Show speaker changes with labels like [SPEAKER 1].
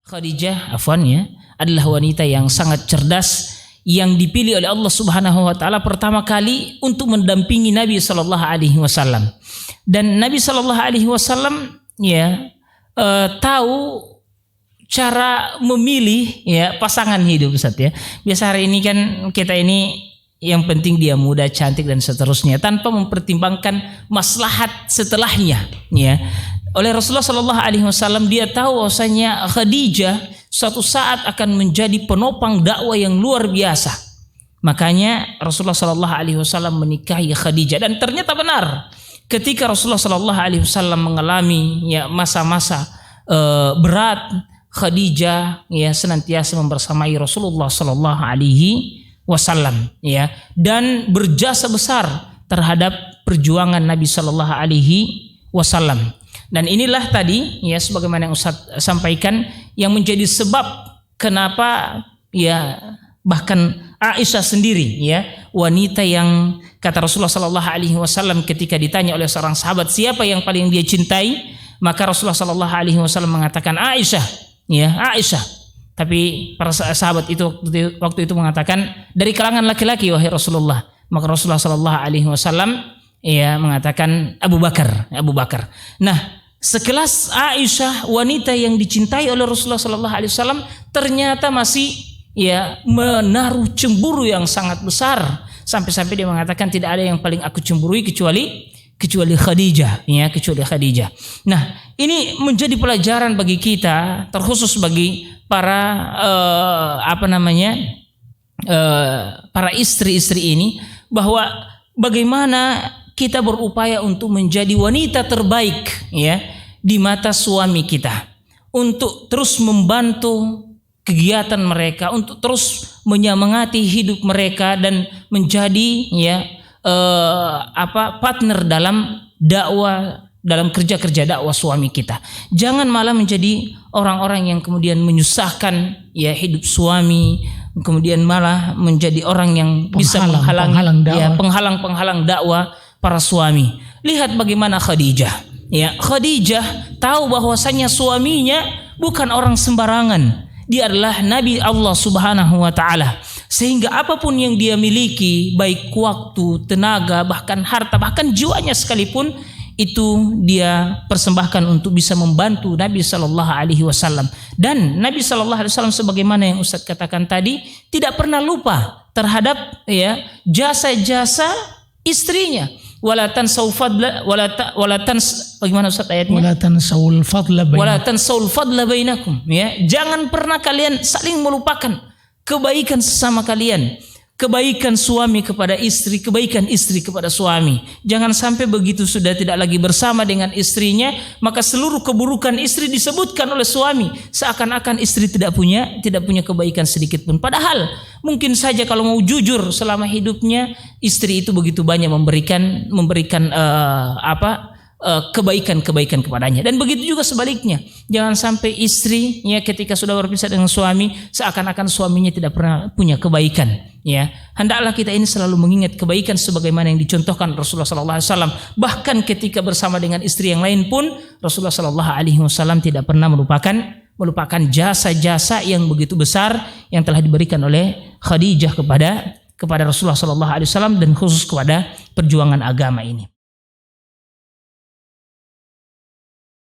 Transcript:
[SPEAKER 1] Khadijah adalah wanita yang sangat cerdas yang dipilih oleh Allah Subhanahu wa taala pertama kali untuk mendampingi Nabi sallallahu alaihi wasallam. Dan Nabi sallallahu alaihi wasallam tahu cara memilih pasangan hidup, Ustaz ya. Biasa hari ini kan kita ini yang penting dia muda, cantik dan seterusnya tanpa mempertimbangkan maslahat setelahnya ya. Oleh Rasulullah Sallallahu Alaihi Wasallam dia tahu bahwasanya Khadijah suatu saat akan menjadi penopang dakwah yang luar biasa. Makanya Rasulullah Sallallahu Alaihi Wasallam menikahi Khadijah, dan ternyata benar ketika Rasulullah Sallallahu Alaihi Wasallam mengalami masa-masa berat, Khadijah senantiasa membersamai Rasulullah Sallallahu Alaihi Wasallam dan berjasa besar terhadap perjuangan Nabi Sallallahu Alaihi Wasallam. Dan inilah tadi sebagaimana yang Ustaz sampaikan yang menjadi sebab kenapa bahkan Aisyah sendiri wanita yang kata Rasulullah Sallallahu Alaihi Wasallam ketika ditanya oleh seorang sahabat siapa yang paling dia cintai, maka Rasulullah Sallallahu Alaihi Wasallam mengatakan Aisyah. Tapi para sahabat itu waktu itu mengatakan dari kalangan laki-laki wahai Rasulullah. Maka Rasulullah Sallallahu Alaihi Wasallam mengatakan Abu Bakar. Nah, sekelas Aisyah, wanita yang dicintai oleh Rasulullah Sallallahu Alaihi Wasallam, ternyata masih menaruh cemburu yang sangat besar, sampai-sampai dia mengatakan tidak ada yang paling aku cemburui kecuali Khadijah, kecuali Khadijah. Nah, ini menjadi pelajaran bagi kita, terkhusus bagi para para istri-istri ini, bahwa bagaimana kita berupaya untuk menjadi wanita terbaik di mata suami kita, untuk terus membantu kegiatan mereka, untuk terus menyemangati hidup mereka dan menjadi partner dalam dakwah, dalam kerja-kerja dakwah suami kita. Jangan malah menjadi orang-orang yang kemudian menyusahkan hidup suami, kemudian malah menjadi orang yang bisa penghalang dakwah para suami. Lihat bagaimana Khadijah. Khadijah tahu bahwasanya suaminya bukan orang sembarangan. Dia adalah Nabi Allah Subhanahu wa taala. Sehingga apapun yang dia miliki, baik waktu, tenaga, bahkan harta, bahkan jiwanya sekalipun, itu dia persembahkan untuk bisa membantu Nabi sallallahu alaihi wasallam. Dan Nabi sallallahu alaihi wasallam sebagaimana yang Ustaz katakan tadi, tidak pernah lupa terhadap jasa-jasa istrinya. Bagaimana Ustaz ayatnya? Wala tansawul fadla bainakum. Jangan pernah kalian saling melupakan kebaikan sesama kalian. Kebaikan suami kepada istri, kebaikan istri kepada suami. Jangan sampai begitu sudah tidak lagi bersama dengan istrinya, maka seluruh keburukan istri disebutkan oleh suami, seakan-akan istri tidak punya kebaikan sedikit pun. Padahal mungkin saja kalau mau jujur selama hidupnya, istri itu begitu banyak memberikan kebaikan kepadanya. Dan begitu juga sebaliknya. Jangan sampai istri ketika sudah berpisah dengan suami, seakan-akan suaminya tidak pernah punya kebaikan. Hendaklah kita ini selalu mengingat kebaikan sebagaimana yang dicontohkan Rasulullah Sallallahu Alaihi Wasallam. Bahkan ketika bersama dengan istri yang lain pun Rasulullah Sallallahu Alaihi Wasallam tidak pernah melupakan jasa-jasa yang begitu besar yang telah diberikan oleh Khadijah kepada Rasulullah Sallallahu Alaihi Wasallam, dan khusus kepada perjuangan agama ini.